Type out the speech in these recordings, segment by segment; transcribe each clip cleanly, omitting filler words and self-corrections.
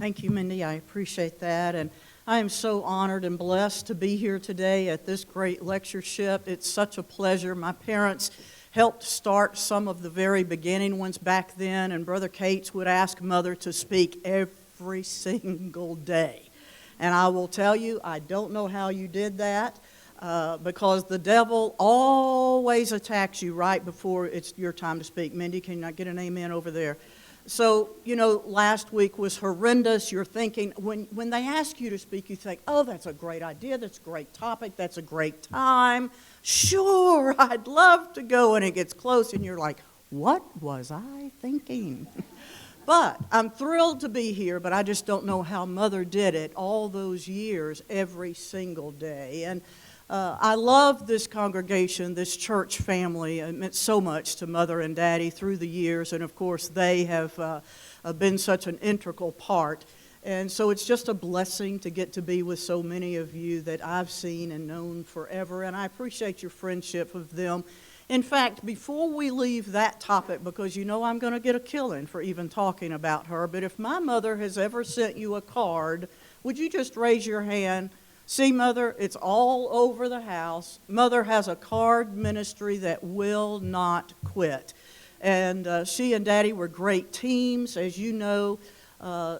Thank you, Mindy. I appreciate that. And I am so honored and blessed to be here today at this great lectureship. It's such a pleasure. My parents helped start some of the very beginning ones back then, and Brother Cates would ask Mother to speak every single day. And I will tell you, I don't know how you did that, because the devil always attacks you right before it's your time to speak. Mindy, can I get an amen over there? So, last week was horrendous. You're thinking, when they ask you to speak, you think, oh, that's a great idea, that's a great topic, that's a great time. Sure, I'd love to go. And it gets close, and you're like, what was I thinking? But I'm thrilled to be here, but I just don't know how Mother did it all those years, every single day. And I love this congregation, this church family. It meant so much to Mother and Daddy through the years, and of course they have been such an integral part. And so it's just a blessing to get to be with so many of you that I've seen and known forever, and I appreciate your friendship of them. In fact, before we leave that topic, because I'm going to get a killing for even talking about her, but if my mother has ever sent you a card, would you just raise your hand? See, Mother, it's all over the house. Mother has a card ministry that will not quit. And she and Daddy were great teams. As you know,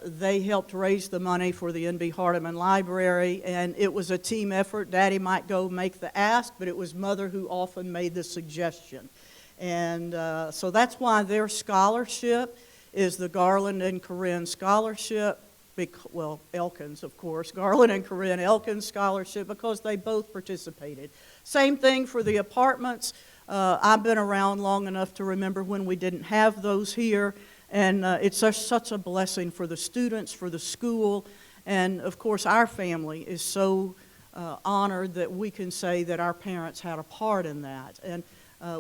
they helped raise the money for the N.B. Hardeman Library, and it was a team effort. Daddy might go make the ask, but it was Mother who often made the suggestion. And so that's why their scholarship is the Garland and Corinne Scholarship. Elkins, of course, Garland and Corinne Elkins Scholarship, because they both participated. Same thing for the apartments. I've been around long enough to remember when we didn't have those here, and it's such a blessing for the students, for the school, and of course our family is so honored that we can say that our parents had a part in that, and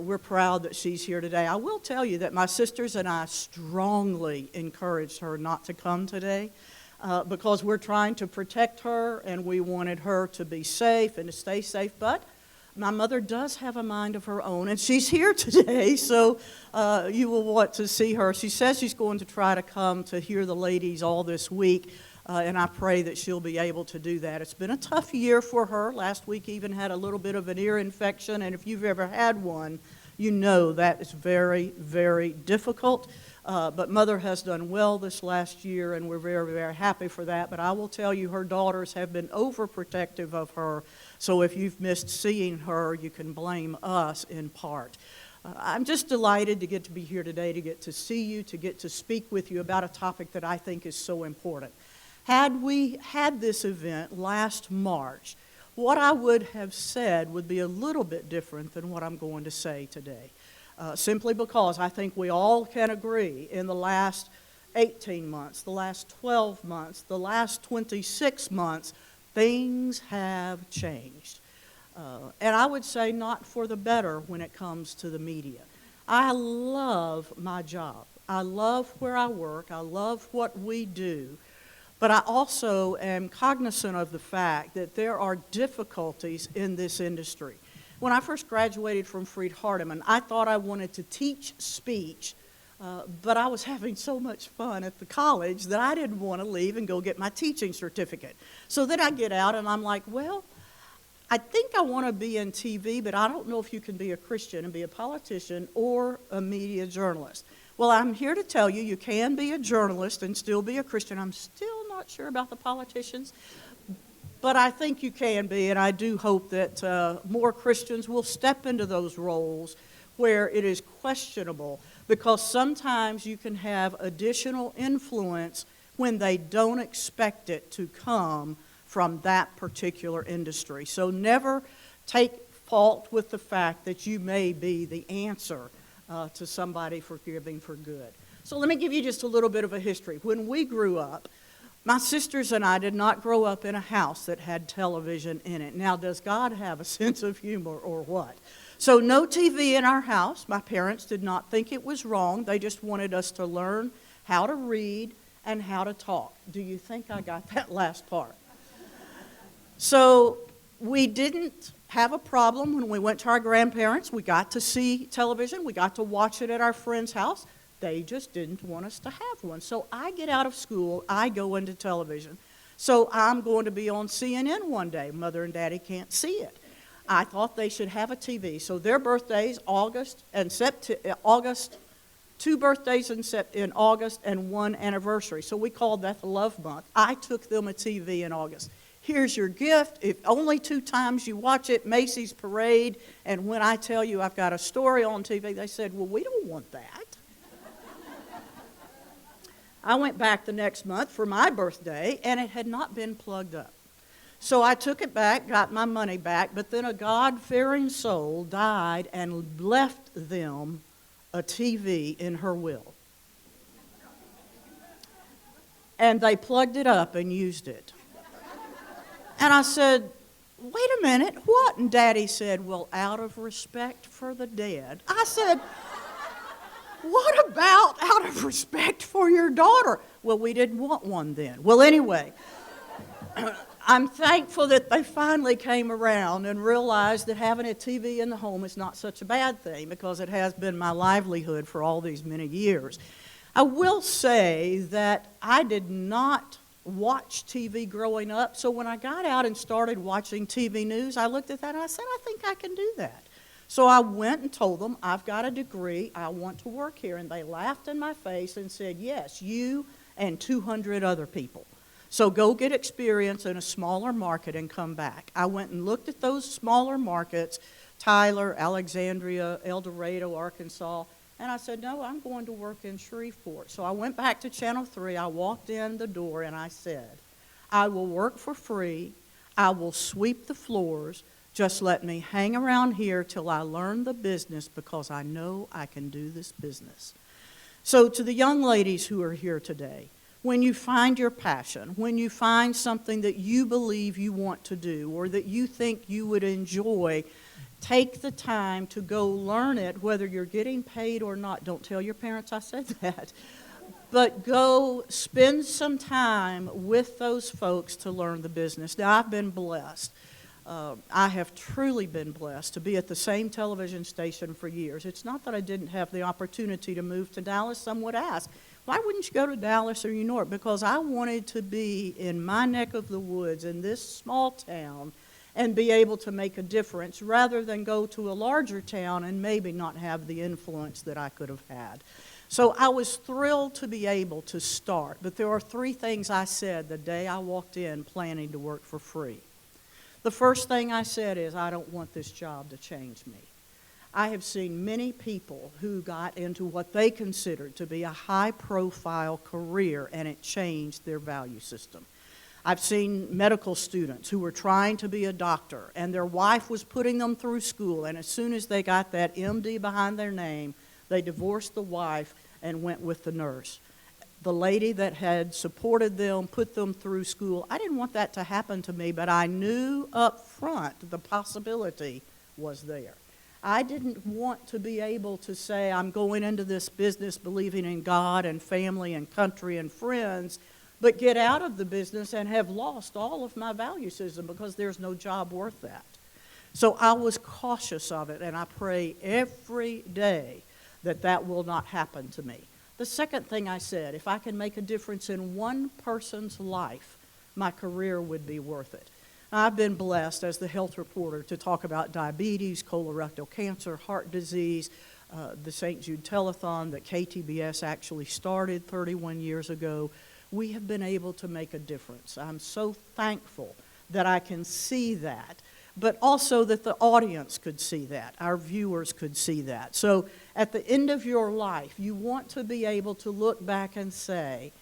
we're proud that she's here today. I will tell you that my sisters and I strongly encouraged her not to come today. Because we're trying to protect her, and we wanted her to be safe and to stay safe. But my mother does have a mind of her own, and she's here today, so you will want to see her. She says she's going to try to come to hear the ladies all this week, and I pray that she'll be able to do that. It's been a tough year for her. Last week even had a little bit of an ear infection, and if you've ever had one, you know that is very, very difficult. But Mother has done well this last year, and we're very, very happy for that. But I will tell you, her daughters have been overprotective of her. So if you've missed seeing her, you can blame us in part. I'm just delighted to get to be here today, to get to see you, to get to speak with you about a topic that I think is so important. Had we had this event last March, what I would have said would be a little bit different than what I'm going to say today. Simply because I think we all can agree in the last 18 months, the last 12 months, the last 26 months, things have changed. And I would say not for the better when it comes to the media. I love my job. I love where I work. I love what we do. But I also am cognizant of the fact that there are difficulties in this industry. When I first graduated from Freed Hardeman, I thought I wanted to teach speech, but I was having so much fun at the college that I didn't want to leave and go get my teaching certificate. So then I get out and I'm like, well, I think I want to be in TV, but I don't know if you can be a Christian and be a politician or a media journalist. Well, I'm here to tell you, you can be a journalist and still be a Christian. I'm still not sure about the politicians. But I think you can be, and I do hope that more Christians will step into those roles where it is questionable, because sometimes you can have additional influence when they don't expect it to come from that particular industry. So never take fault with the fact that you may be the answer to somebody forgiving for good. So let me give you just a little bit of a history. When we grew up, my sisters and I did not grow up in a house that had television in it. Now, does God have a sense of humor or what? So no TV in our house. My parents did not think it was wrong. They just wanted us to learn how to read and how to talk. Do you think I got that last part? So we didn't have a problem when we went to our grandparents. We got to see television. We got to watch it at our friend's house. They just didn't want us to have one. So I get out of school, I go into television. So I'm going to be on CNN one day. Mother and Daddy can't see it. I thought they should have a TV. So their birthdays, August, 2 birthdays in August and 1 anniversary. So we called that the Love Month. I took them a TV in August. Here's your gift. If only 2 times you watch it, Macy's Parade. And when I tell you I've got a story on TV, they said, well, we don't want that. I went back the next month for my birthday, and it had not been plugged up. So I took it back, got my money back, but then a God-fearing soul died and left them a TV in her will. And they plugged it up and used it. And I said, wait a minute, what? And Daddy said, well, out of respect for the dead. I said, what about out of respect for your daughter? Well, we didn't want one then. Well, anyway, I'm thankful that they finally came around and realized that having a TV in the home is not such a bad thing, because it has been my livelihood for all these many years. I will say that I did not watch TV growing up, so when I got out and started watching TV news, I looked at that and I said, I think I can do that. So I went and told them, I've got a degree, I want to work here. And they laughed in my face and said, yes, you and 200 other people. So go get experience in a smaller market and come back. I went and looked at those smaller markets, Tyler, Alexandria, El Dorado, Arkansas, and I said, no, I'm going to work in Shreveport. So I went back to Channel 3, I walked in the door and I said, I will work for free, I will sweep the floors, just let me hang around here till I learn the business, because I know I can do this business. So to the young ladies who are here today, when you find your passion, when you find something that you believe you want to do or that you think you would enjoy, take the time to go learn it, whether you're getting paid or not. Don't tell your parents I said that. But go spend some time with those folks to learn the business. Now, I've been blessed. I have truly been blessed to be at the same television station for years. It's not that I didn't have the opportunity to move to Dallas. Some would ask, why wouldn't you go to Dallas or New York? Because I wanted to be in my neck of the woods in this small town and be able to make a difference, rather than go to a larger town and maybe not have the influence that I could have had. So I was thrilled to be able to start. But there are 3 things I said the day I walked in planning to work for free. The first thing I said is, I don't want this job to change me. I have seen many people who got into what they considered to be a high-profile career, and it changed their value system. I've seen medical students who were trying to be a doctor, and their wife was putting them through school, and as soon as they got that MD behind their name, they divorced the wife and went with the nurse. The lady that had supported them, put them through school, I didn't want that to happen to me, but I knew up front the possibility was there. I didn't want to be able to say, I'm going into this business believing in God and family and country and friends, but get out of the business and have lost all of my value system, because there's no job worth that. So I was cautious of it, and I pray every day that that will not happen to me. The second thing I said, if I can make a difference in one person's life, my career would be worth it. I've been blessed as the health reporter to talk about diabetes, colorectal cancer, heart disease, the St. Jude Telethon that KTBS actually started 31 years ago. We have been able to make a difference. I'm so thankful that I can see that, but also that the audience could see that, our viewers could see that. So at the end of your life, you want to be able to look back and say,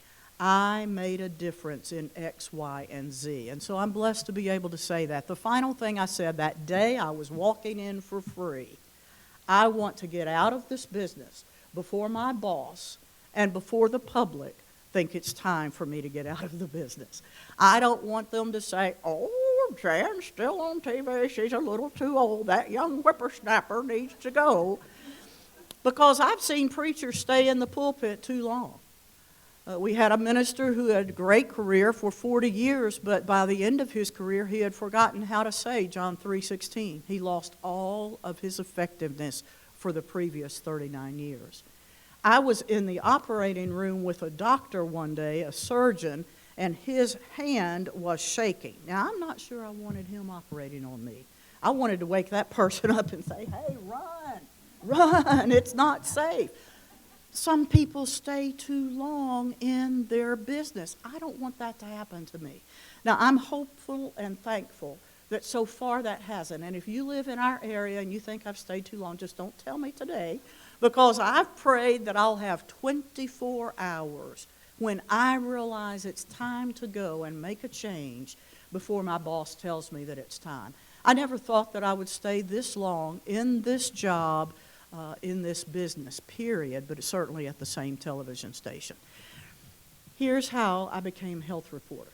I made a difference in X, Y, and Z. And so I'm blessed to be able to say that. The final thing I said that day I was walking in for free, I want to get out of this business before my boss and before the public think it's time for me to get out of the business. I don't want them to say, oh, Jan's still on TV, she's a little too old, that young whippersnapper needs to go. Because I've seen preachers stay in the pulpit too long. We had a minister who had a great career for 40 years, but by the end of his career, he had forgotten how to say John 3:16. He lost all of his effectiveness for the previous 39 years. I was in the operating room with a doctor one day, a surgeon, and his hand was shaking. Now, I'm not sure I wanted him operating on me. I wanted to wake that person up and say, hey, run, it's not safe. Some people stay too long in their business. I don't want that to happen to me. Now, I'm hopeful and thankful that so far that hasn't. And if you live in our area and you think I've stayed too long, just don't tell me today, because I've prayed that I'll have 24 hours when I realize it's time to go and make a change before my boss tells me that it's time. I never thought that I would stay this long in this job, in this business, period, but certainly at the same television station. Here's how I became health reporter.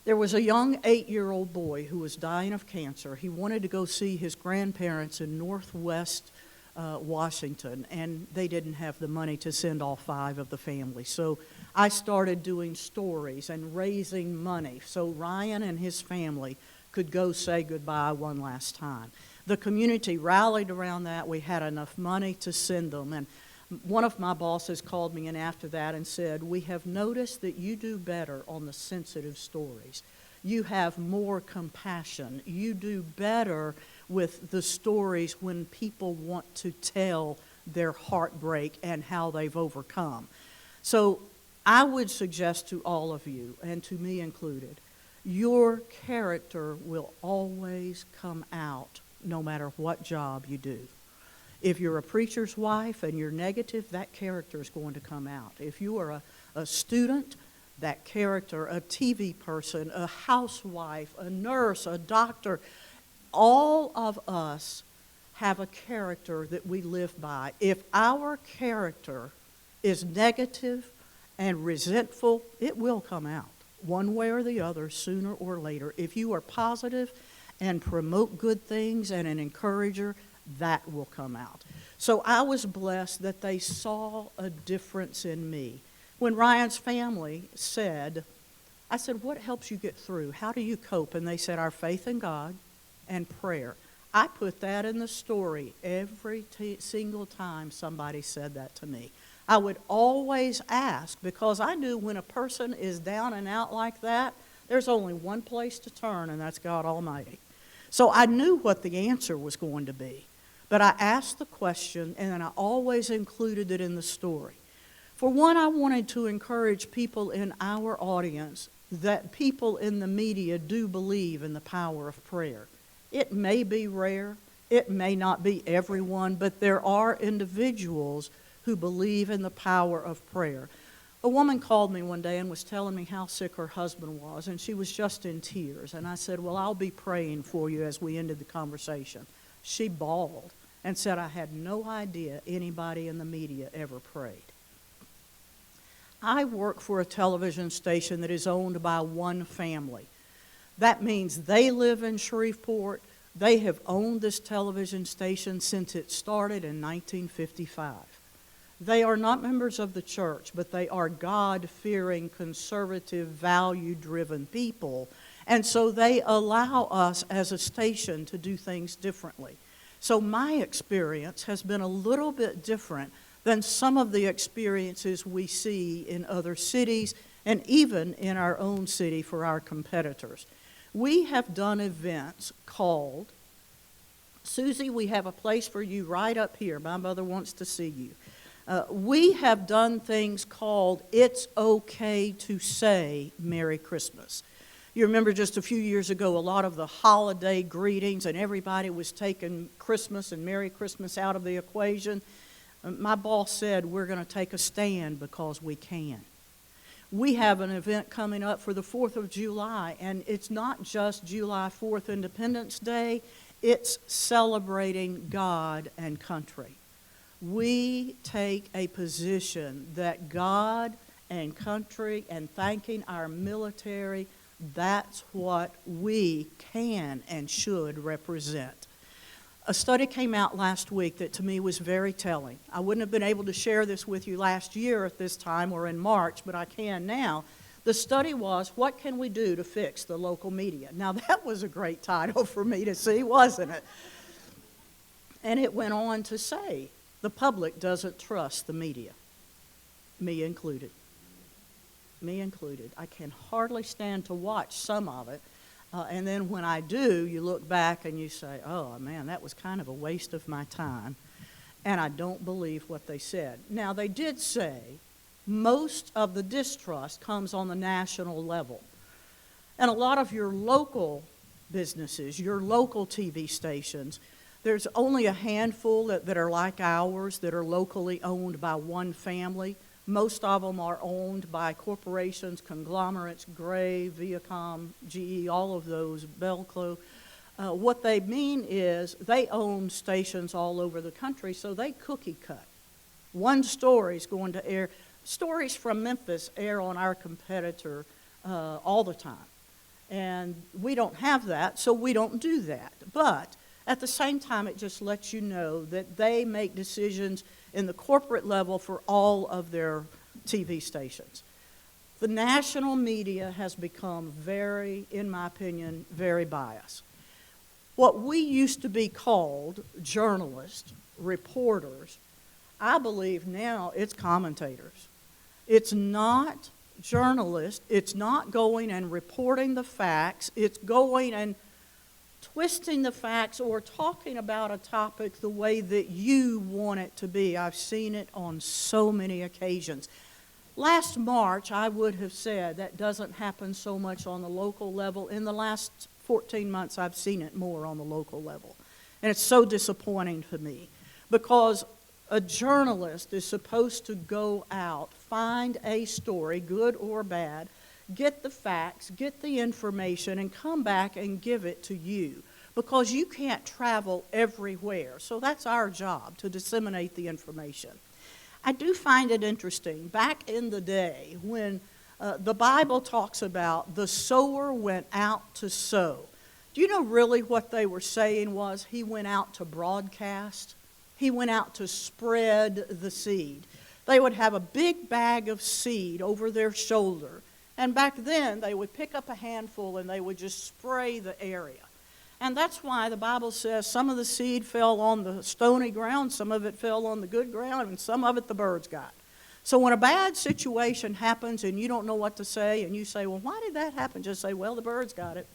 There was a young 8-year-old boy who was dying of cancer. He wanted to go see his grandparents in Northwest Washington, and they didn't have the money to send all 5 of the family. So I started doing stories and raising money so Ryan and his family could go say goodbye one last time. The community rallied around that. We had enough money to send them. And one of my bosses called me in after that and said, we have noticed that you do better on the sensitive stories. You have more compassion. You do better with the stories when people want to tell their heartbreak and how they've overcome. So I would suggest to all of you, and to me included, your character will always come out no matter what job you do. If you're a preacher's wife and you're negative, that character is going to come out. If you are a student, that character, a TV person, a housewife, a nurse, a doctor, all of us have a character that we live by. If our character is negative and resentful, it will come out one way or the other, sooner or later. If you are positive and promote good things and an encourager, that will come out. So I was blessed that they saw a difference in me. When Ryan's family said, I said, what helps you get through? How do you cope? And they said, our faith in God and prayer. I put that in the story every single time somebody said that to me. I would always ask, because I knew when a person is down and out like that, there's only one place to turn, and that's God Almighty. So I knew what the answer was going to be. But I asked the question, and then I always included it in the story. For one, I wanted to encourage people in our audience that people in the media do believe in the power of prayer. It may be rare, it may not be everyone, but there are individuals who believe in the power of prayer. A woman called me one day and was telling me how sick her husband was, and she was just in tears. And I said, well, I'll be praying for you as we ended the conversation. She bawled and said, I had no idea anybody in the media ever prayed. I work for a television station that is owned by one family. That means they live in Shreveport. They have owned this television station since it started in 1955. They are not members of the church, but they are God-fearing, conservative, value-driven people. And so they allow us as a station to do things differently. So my experience has been a little bit different than some of the experiences we see in other cities and even in our own city for our competitors. We have done events called, Susie, we have a place for you right up here. My mother wants to see you. We have done things called It's Okay to Say Merry Christmas. You remember just a few years ago, a lot of the holiday greetings and everybody was taking Christmas and Merry Christmas out of the equation. My boss said we're going to take a stand because we can. We have an event coming up for the 4th of July, and it's not just July 4th, Independence Day. It's celebrating God and country. We take a position that God and country and thanking our military, that's what we can and should represent. A study came out last week that to me was very telling. I wouldn't have been able to share this with you last year at this time or in March, but I can now. The study was, what can we do to fix the local media? Now that was a great title for me to see, wasn't it? And it went on to say, The public doesn't trust the media, me included. Me included. I can hardly stand to watch some of it. And then when I do, you look back and you say, oh, man, that was kind of a waste of my time. And I don't believe what they said. Now, they did say most of the distrust comes on the national level. And a lot of your local businesses, your local TV stations, there's only a handful that are like ours, that are locally owned by one family. Most of them are owned by corporations, conglomerates, Gray, Viacom, GE, all of those, Belclo. What they mean is they own stations all over the country, so they cookie cut. One story's going to air. Stories from Memphis air on our competitor all the time. And we don't have that, so we don't do that. But at the same time, it just lets you know that they make decisions in the corporate level for all of their TV stations. The national media has become very, in my opinion, very biased. What we used to be called journalists, reporters, I believe now it's commentators. It's not journalists. It's not going and reporting the facts. It's going and twisting the facts or talking about a topic the way that you want it to be. I've seen it on so many occasions. Last March, I would have said that doesn't happen so much on the local level. In the last 14 months, I've seen it more on the local level. And it's so disappointing to me because a journalist is supposed to go out, find a story, good or bad, get the facts, get the information, and come back and give it to you because you can't travel everywhere. So that's our job, to disseminate the information. I do find it interesting. Back in the day when the Bible talks about the sower went out to sow, do you know really what they were saying was he went out to broadcast? He went out to spread the seed. They would have a big bag of seed over their shoulder. And back then, they would pick up a handful and they would just spray the area. And that's why the Bible says some of the seed fell on the stony ground, some of it fell on the good ground, and some of it the birds got. So when a bad situation happens and you don't know what to say, and you say, well, why did that happen? Just say, well, the birds got it,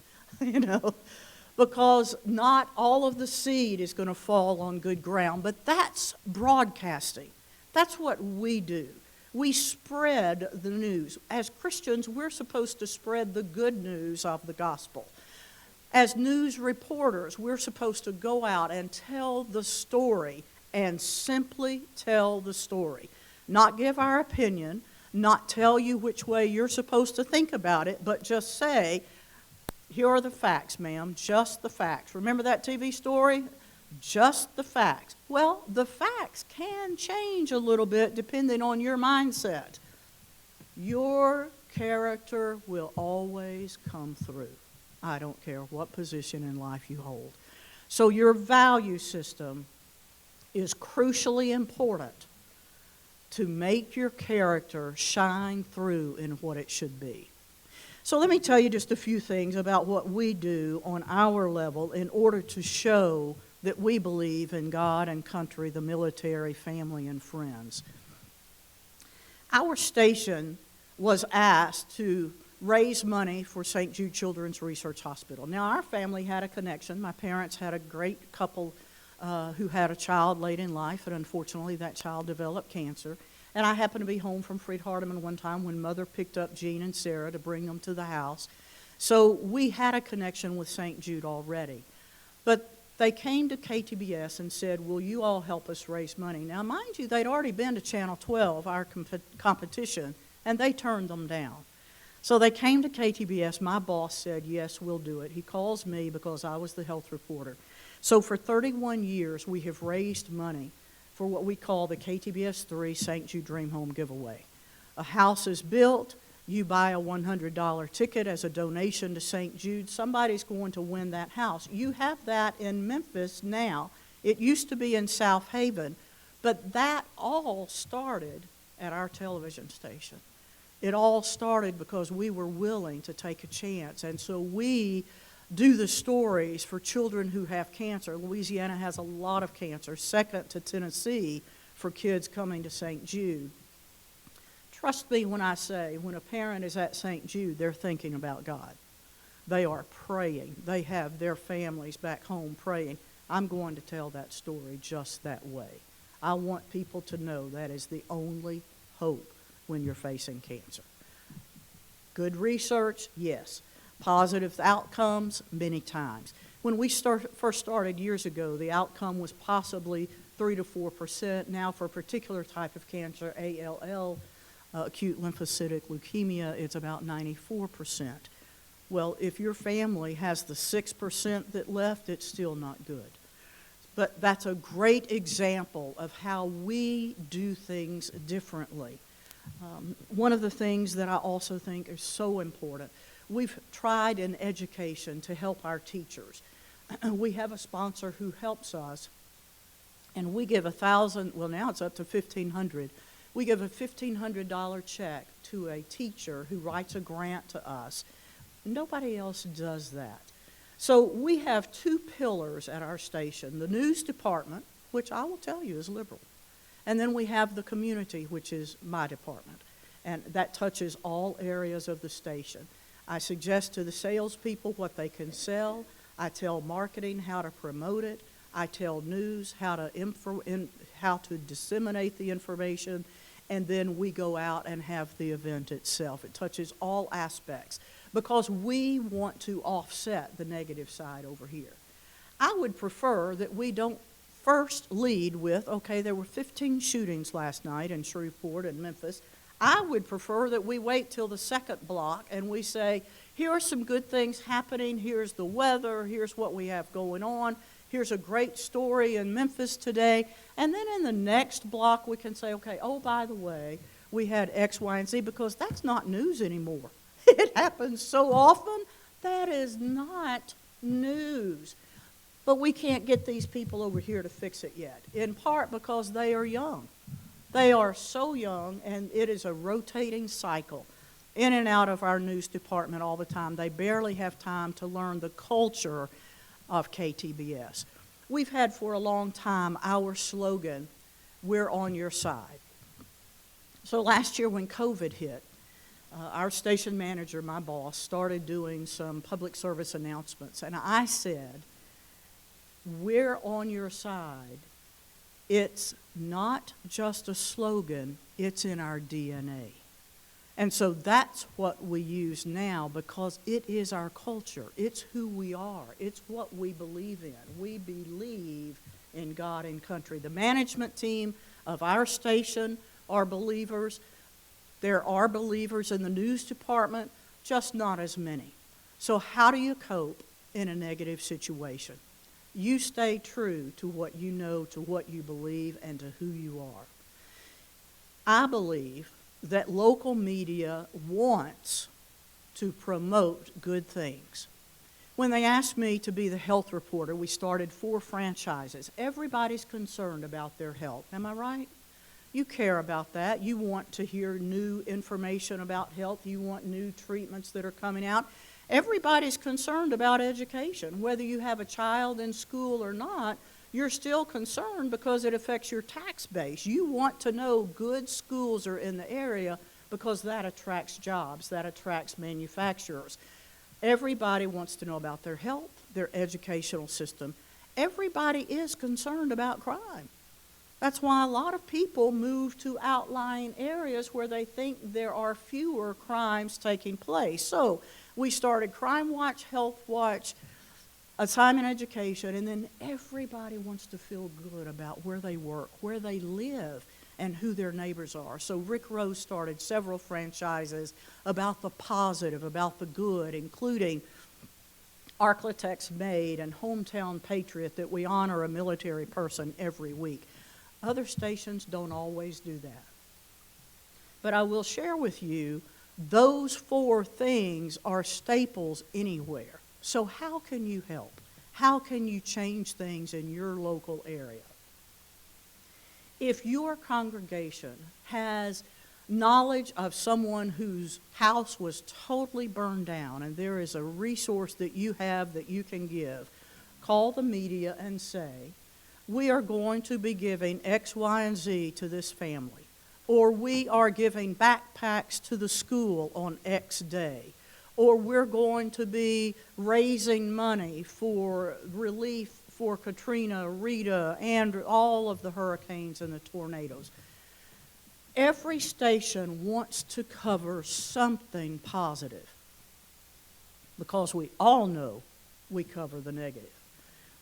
because not all of the seed is going to fall on good ground. But that's broadcasting. That's what we do. We spread the news. As Christians, we're supposed to spread the good news of the gospel. As news reporters, we're supposed to go out and tell the story and simply tell the story. Not give our opinion, not tell you which way you're supposed to think about it, but just say, here are the facts, ma'am, just the facts. Remember that TV story? Just the facts. Well, the facts can change a little bit depending on your mindset. Your character will always come through. I don't care what position in life you hold. So your value system is crucially important to make your character shine through in what it should be. So let me tell you just a few things about what we do on our level in order to show that we believe in God and country, the military, family, and friends. Our station was asked to raise money for St. Jude Children's Research Hospital. Now, our family had a connection. My parents had a great couple who had a child late in life, and unfortunately that child developed cancer. And I happened to be home from Fred Hardeman one time when Mother picked up Jean and Sarah to bring them to the house. So we had a connection with St. Jude already. But they came to KTBS and said, will you all help us raise money? Now, mind you, they'd already been to Channel 12, our competition, and they turned them down. So they came to KTBS. My boss said, yes, we'll do it. He calls me because I was the health reporter. So for 31 years, we have raised money for what we call the KTBS 3 St. Jude Dream Home Giveaway. A house is built. You buy a $100 ticket as a donation to St. Jude. Somebody's going to win that house. You have that in Memphis now. It used to be in South Haven, but that all started at our television station. It all started because we were willing to take a chance, and so we do the stories for children who have cancer. Louisiana has a lot of cancer, second to Tennessee for kids coming to St. Jude. Trust me when I say, when a parent is at St. Jude, they're thinking about God. They are praying. They have their families back home praying. I'm going to tell that story just that way. I want people to know that is the only hope when you're facing cancer. Good research, yes. Positive outcomes, many times. When we first started years ago, the outcome was possibly 3 to 4%. Now for a particular type of cancer, ALL, acute lymphocytic leukemia, it's about 94%. Well, if your family has the 6% that left, it's still not good. But that's a great example of how we do things differently. One of the things that I also think is so important, we've tried in education to help our teachers. We have a sponsor who helps us, and we give $1,000, well now it's up to $1,500. We give a $1,500 check to a teacher who writes a grant to us. Nobody else does that. So we have two pillars at our station, the news department, which I will tell you is liberal, and then we have the community, which is my department, and that touches all areas of the station. I suggest to the salespeople what they can sell. I tell marketing how to promote it. I tell news how to disseminate the information, and then we go out and have the event itself. It touches all aspects because we want to offset the negative side over here. I would prefer that we don't first lead with, okay, there were 15 shootings last night in Shreveport and Memphis. I would prefer that we wait till the second block and we say, here are some good things happening, here's the weather, here's what we have going on, here's a great story in Memphis today, and then in the next block we can say, okay, oh, by the way, we had X, Y, and Z, because that's not news anymore. It happens so often, that is not news. But we can't get these people over here to fix it yet, in part because they are young. They are so young, and it is a rotating cycle in and out of our news department all the time. They barely have time to learn the culture of KTBS. We've had for a long time our slogan, we're on your side. So last year when COVID hit, our station manager, my boss, started doing some public service announcements, and I said, we're on your side. It's not just a slogan, it's in our DNA. And so that's what we use now because it is our culture. It's who we are. It's what we believe in. We believe in God and country. The management team of our station are believers. There are believers in the news department, just not as many. So how do you cope in a negative situation? You stay true to what you know, to what you believe, and to who you are. I believe that local media wants to promote good things. When they asked me to be the health reporter, we started 4 franchises. Everybody's concerned about their health. Am I right? You care about that. You want to hear new information about health. You want new treatments that are coming out. Everybody's concerned about education. Whether you have a child in school or not, you're still concerned because it affects your tax base. You want to know good schools are in the area because that attracts jobs, that attracts manufacturers. Everybody wants to know about their health, their educational system. Everybody is concerned about crime. That's why a lot of people move to outlying areas where they think there are fewer crimes taking place. So we started Crime Watch, Health Watch, Assignment Education, and then everybody wants to feel good about where they work, where they live, and who their neighbors are. So Rick Rose started several franchises about the positive, about the good, including Architects Made and Hometown Patriot, that we honor a military person every week. Other stations don't always do that. But I will share with you, those 4 things are staples anywhere. So how can you help? How can you change things in your local area? If your congregation has knowledge of someone whose house was totally burned down and there is a resource that you have that you can give, call the media and say, we are going to be giving X, Y, and Z to this family, or we are giving backpacks to the school on X day, or we're going to be raising money for relief for Katrina, Rita, Andrew, all of the hurricanes and the tornadoes. Every station wants to cover something positive because we all know we cover the negative.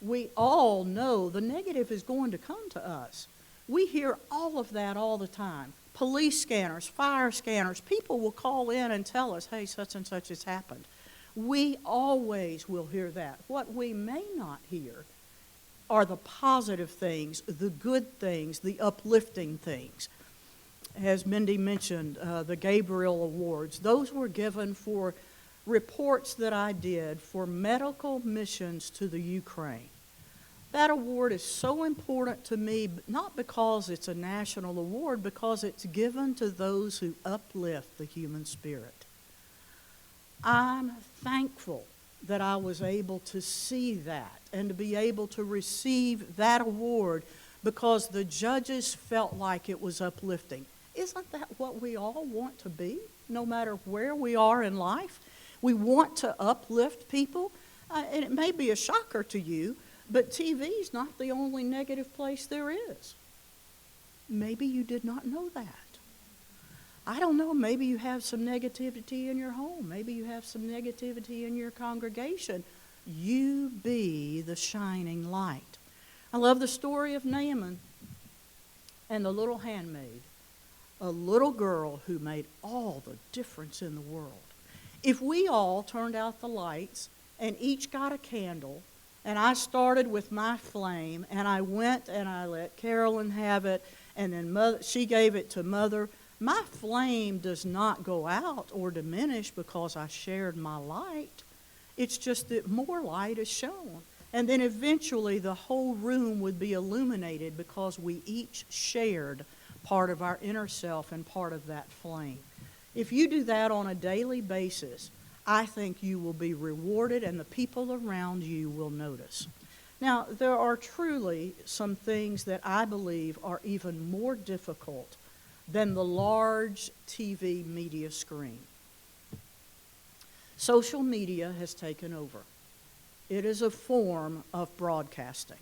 We all know the negative is going to come to us. We hear all of that all the time. Police scanners, fire scanners, people will call in and tell us, hey, such and such has happened. We always will hear that. What we may not hear are the positive things, the good things, the uplifting things. As Mindy mentioned, the Gabriel Awards, those were given for reports that I did for medical missions to the Ukraine. That award is so important to me, not because it's a national award, because it's given to those who uplift the human spirit. I'm thankful that I was able to see that and to be able to receive that award because the judges felt like it was uplifting. Isn't that what we all want to be, no matter where we are in life? We want to uplift people, and it may be a shocker to you, but TV is not the only negative place there is. Maybe you did not know that. I don't know, maybe you have some negativity in your home. Maybe you have some negativity in your congregation. You be the shining light. I love the story of Naaman and the little handmaid, a little girl who made all the difference in the world. If we all turned out the lights and each got a candle, and I started with my flame, and I went and I let Carolyn have it, and then she gave it to Mother, my flame does not go out or diminish because I shared my light. It's just that more light is shown. And then eventually the whole room would be illuminated because we each shared part of our inner self and part of that flame. If you do that on a daily basis, I think you will be rewarded and the people around you will notice. Now, there are truly some things that I believe are even more difficult than the large TV media screen. Social media has taken over. It is a form of broadcasting.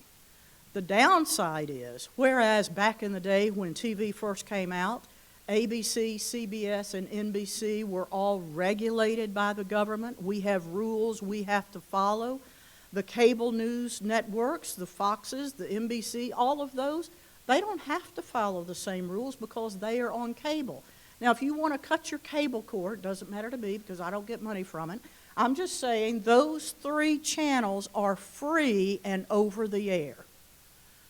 The downside is, whereas back in the day when TV first came out, ABC, CBS, and NBC were all regulated by the government. We have rules we have to follow. The cable news networks, the Foxes, the NBC, all of those, they don't have to follow the same rules because they are on cable. Now, if you want to cut your cable cord, doesn't matter to me because I don't get money from it. I'm just saying those 3 channels are free and over the air.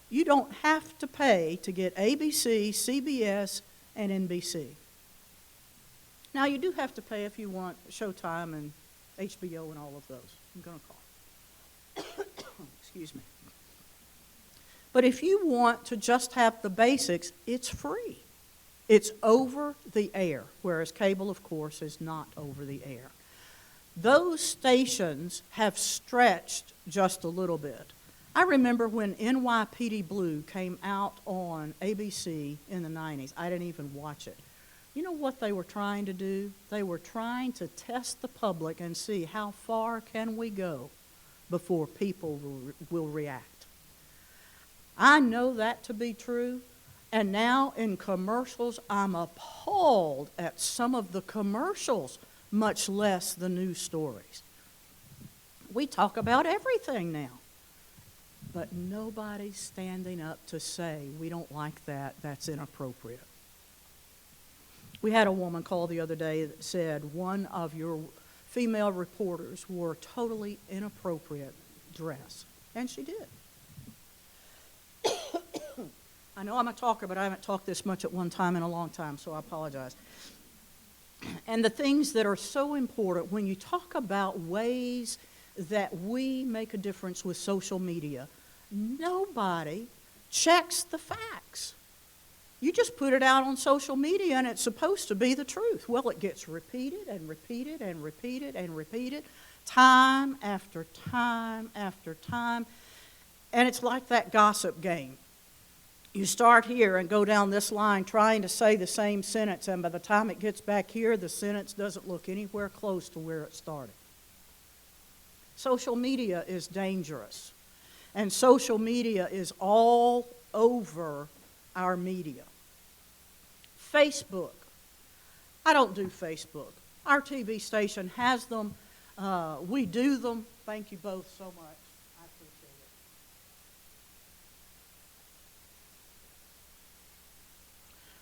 You don't have to pay to get ABC, CBS, and NBC. Now, you do have to pay if you want Showtime and HBO and all of those. I'm going to call. Excuse me. But if you want to just have the basics, it's free. It's over the air, whereas cable, of course, is not over the air. Those stations have stretched just a little bit. I remember when NYPD Blue came out on ABC in the 90s. I didn't even watch it. You know what they were trying to do? They were trying to test the public and see how far can we go before people will react. I know that to be true, and now in commercials, I'm appalled at some of the commercials, much less the news stories. We talk about everything now, but nobody's standing up to say, we don't like that, that's inappropriate. We had a woman call the other day that said one of your female reporters wore totally inappropriate dress, and she did. I know I'm a talker, but I haven't talked this much at one time in a long time, so I apologize. And the things that are so important when you talk about ways that we make a difference with social media, nobody checks the facts. You just put it out on social media and it's supposed to be the truth. Well, it gets repeated and repeated and repeated and repeated time after time after time. And it's like that gossip game. You start here and go down this line trying to say the same sentence, and by the time it gets back here, the sentence doesn't look anywhere close to where it started. Social media is dangerous, and social media is all over our media. Facebook. I don't do Facebook. Our TV station has them. We do them. Thank you both so much. I appreciate it.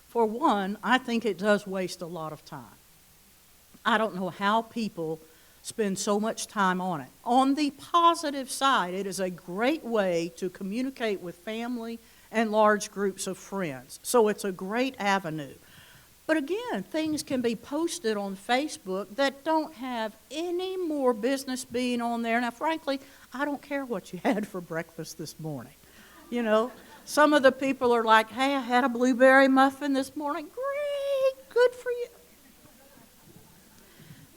For one, I think it does waste a lot of time. I don't know how people spend so much time on it. On the positive side, it is a great way to communicate with family and large groups of friends. So it's a great avenue. But again, things can be posted on Facebook that don't have any more business being on there. Now, frankly, I don't care what you had for breakfast this morning. You know, some of the people are like, hey, I had a blueberry muffin this morning. Great, good for you.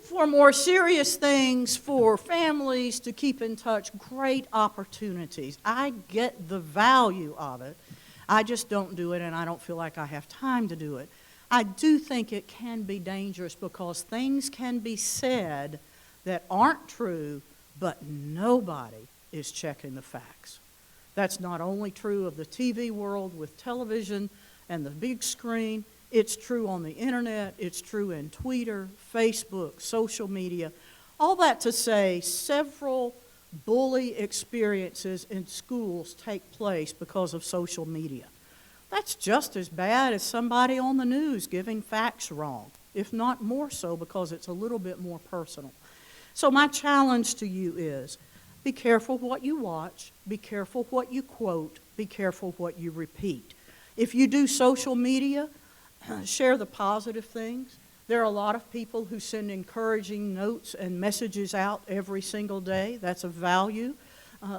For more serious things, for families to keep in touch, great opportunities. I get the value of it. I just don't do it, and I don't feel like I have time to do it. I do think it can be dangerous because things can be said that aren't true, but nobody is checking the facts. That's not only true of the TV world with television and the big screen. It's true on the internet. It's true in Twitter, Facebook, social media. All that to say, several bully experiences in schools take place because of social media. That's just as bad as somebody on the news giving facts wrong, if not more so because it's a little bit more personal. So my challenge to you is, be careful what you watch, be careful what you quote, be careful what you repeat. If you do social media, share the positive things. There are a lot of people who send encouraging notes and messages out every single day. That's of value.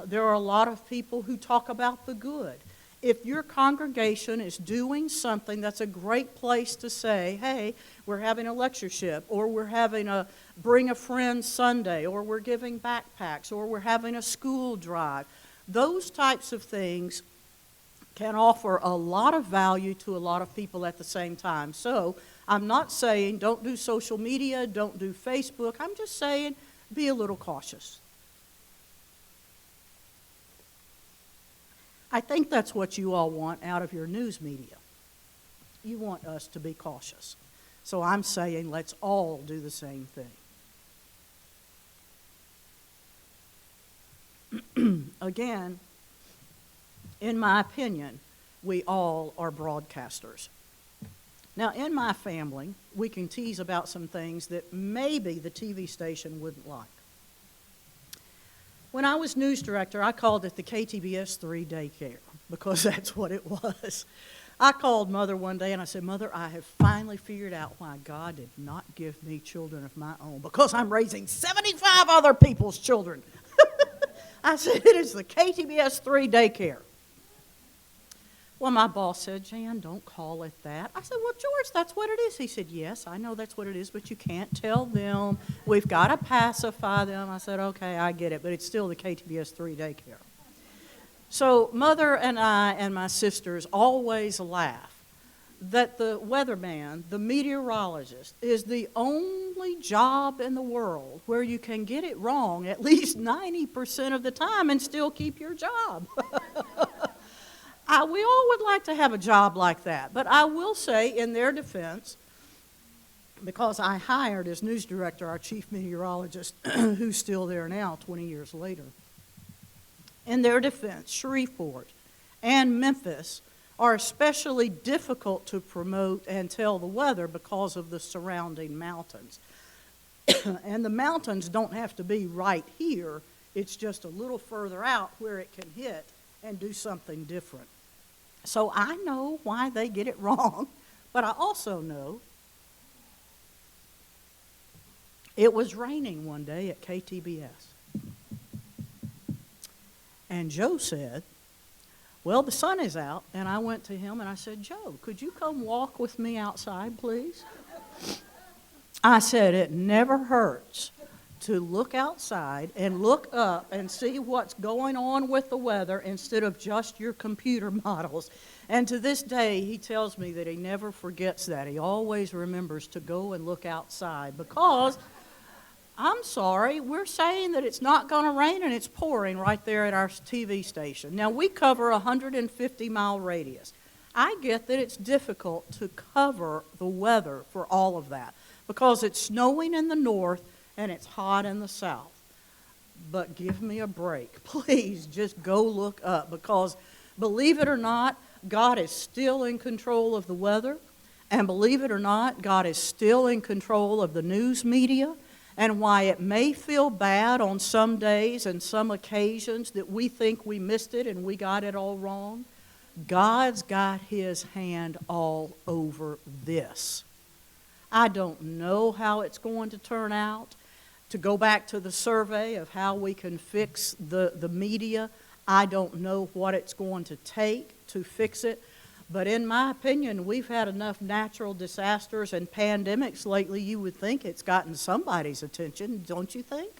There are a lot of people who talk about the good. If your congregation is doing something, that's a great place to say, hey, we're having a lectureship, or we're having a Bring a Friend Sunday, or we're giving backpacks, or we're having a school drive. Those types of things can offer a lot of value to a lot of people at the same time. So I'm not saying don't do social media, don't do Facebook. I'm just saying be a little cautious. I think that's what you all want out of your news media. You want us to be cautious. So I'm saying let's all do the same thing. Again, in my opinion, we all are broadcasters. Now, in my family, we can tease about some things that maybe the TV station wouldn't like. When I was news director, I called it the KTBS 3 daycare because that's what it was. I called Mother one day and I said, Mother, I have finally figured out why God did not give me children of my own, because I'm raising 75 other people's children. I said, it is the KTBS 3 daycare. Well, my boss said, Jan, don't call it that. I said, well, George, that's what it is. He said, yes, I know that's what it is, but you can't tell them. We've got to pacify them. I said, okay, I get it, but it's still the KTBS 3 daycare. So Mother and I and my sisters always laugh that the weatherman, the meteorologist, is the only job in the world where you can get it wrong at least 90% of the time and still keep your job. We all would like to have a job like that, but I will say in their defense, because I hired as news director our chief meteorologist, who's still there now 20 years later. In their defense, Shreveport and Memphis are especially difficult to promote and tell the weather because of the surrounding mountains. And the mountains don't have to be right here. It's just a little further out where it can hit and do something different. So I know why they get it wrong, but I also know it was raining one day at KTBS. And Joe said, well, the sun is out. And I went to him and I said, Joe, could you come walk with me outside, please? I said, it never hurts to look outside and look up and see what's going on with the weather instead of just your computer models. And to this day, he tells me that he never forgets that. He always remembers to go and look outside because, I'm sorry, we're saying that it's not going to rain and it's pouring right there at our TV station. Now, we cover a 150-mile radius. I get that it's difficult to cover the weather for all of that because it's snowing in the north and it's hot in the south. But give me a break. Please just go look up because, believe it or not, God is still in control of the weather. And believe it or not, God is still in control of the news media. And why it may feel bad on some days and some occasions that we think we missed it and we got it all wrong, God's got His hand all over this. I don't know how it's going to turn out. To go back to the survey of how we can fix the media, I don't know what it's going to take to fix it. But in my opinion, we've had enough natural disasters and pandemics lately, you would think it's gotten somebody's attention, don't you think?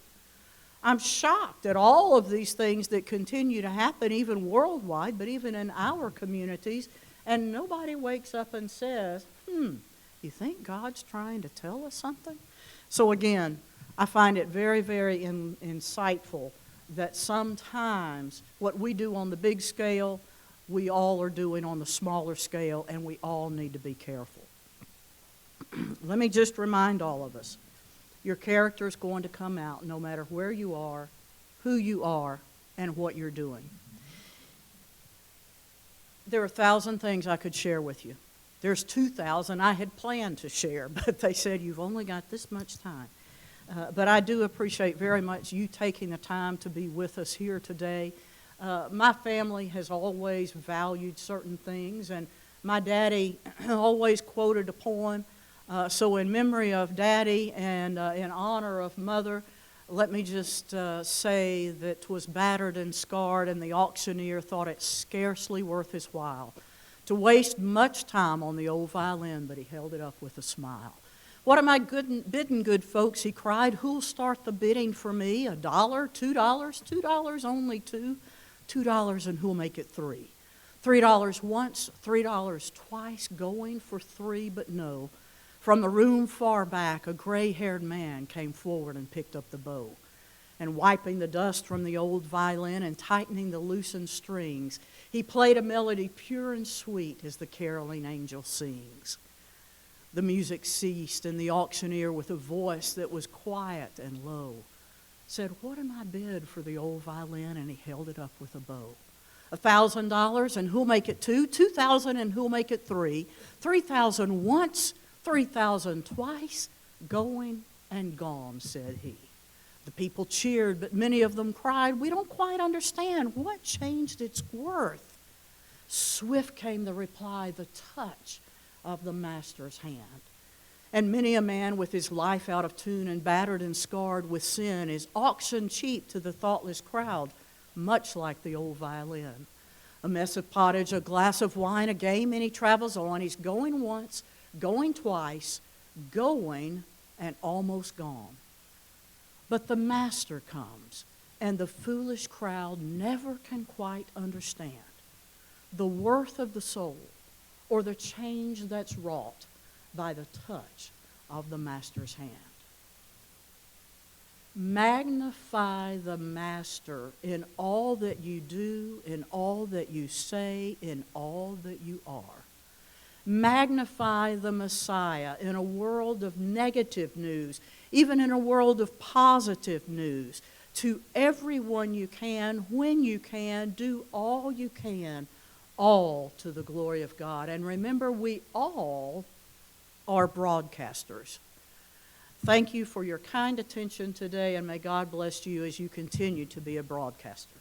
I'm shocked at all of these things that continue to happen, even worldwide, but even in our communities, and nobody wakes up and says, you think God's trying to tell us something? So again, I find it very, very insightful that sometimes what we do on the big scale, we all are doing on the smaller scale, and we all need to be careful. Let me just remind all of us, your character is going to come out no matter where you are, who you are, and what you're doing. There are 1,000 things I could share with you. There's 2,000 I had planned to share, but they said you've only got this much time. But I do appreciate very much you taking the time to be with us here today. My family has always valued certain things, and my daddy always quoted a poem. So in memory of Daddy and in honor of Mother, let me just say that 'twas battered and scarred, and the auctioneer thought it scarcely worth his while to waste much time on the old violin, but he held it up with a smile. What am I bidding, good folks? He cried. Who'll start the bidding for me? $1, $2, $2 only two, $2, and who'll make it $3? $3 once, $3 twice, going for $3, but no. From the room far back, a gray-haired man came forward and picked up the bow. And wiping the dust from the old violin and tightening the loosened strings, he played a melody pure and sweet as the caroling angel sings. The music ceased, and the auctioneer, with a voice that was quiet and low, said, what am I bid for the old violin? And he held it up with a bow. $1,000, and who'll make it $2? $2,000, and who'll make it $3? $3,000 once, $3,000 twice, going and gone, said he. The people cheered, but many of them cried, we don't quite understand. What changed its worth? Swift came the reply, the touch of the master's hand. And many a man with his life out of tune and battered and scarred with sin is auctioned cheap to the thoughtless crowd, much like the old violin. A mess of pottage, a glass of wine, a game, and he travels on. He's going once, going twice, going and almost gone. But the master comes, and the foolish crowd never can quite understand the worth of the soul or the change that's wrought by the touch of the master's hand. Magnify the master in all that you do, in all that you say, in all that you are. Magnify the Messiah in a world of negative news, even in a world of positive news. To everyone you can, when you can, do all you can, all to the glory of God. And remember, we all are broadcasters. Thank you for your kind attention today, and may God bless you as you continue to be a broadcaster.